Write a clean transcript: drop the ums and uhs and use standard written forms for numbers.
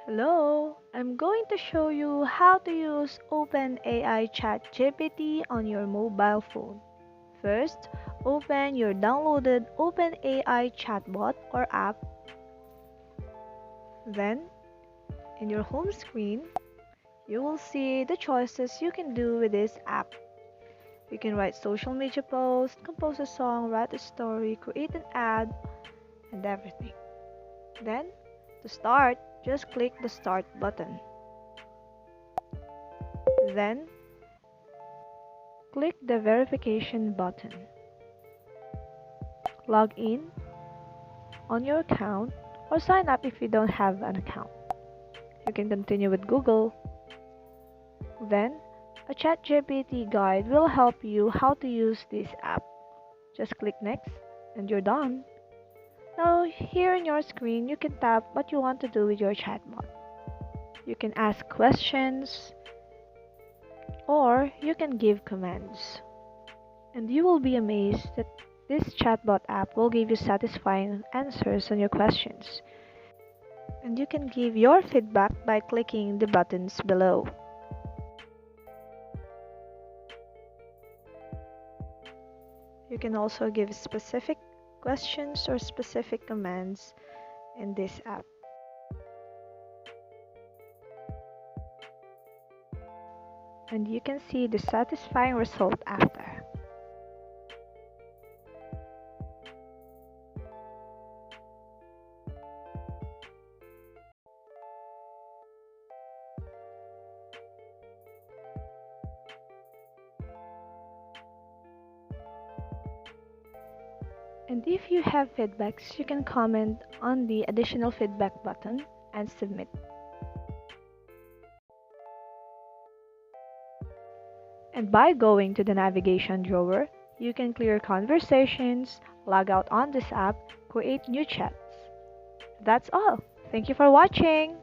Hello, I'm going to show you how to use OpenAI Chat GPT on your mobile phone. First, open your downloaded OpenAI chatbot or app. Then, in your home screen, you will see the choices you can do with this app. You can write social media posts, compose a song, write a story, create an ad, and everything. Then, to start, just click the Start button. Then, click the verification button. Log in on your account or sign up if you don't have an account. You can continue with Google. Then, a ChatGPT guide will help you how to use this app. Just click next and you're done. Now, here on your screen, you can tap what you want to do with your chatbot. You can ask questions or you can give commands. And you will be amazed that this chatbot app will give you satisfying answers on your questions. And you can give your feedback by clicking the buttons below. You can also give specific questions or specific commands in this app. And you can see the satisfying result after. And if you have feedbacks, you can comment on the additional feedback button and submit. And by going to the navigation drawer, you can clear conversations, log out on this app, create new chats. That's all. Thank you for watching.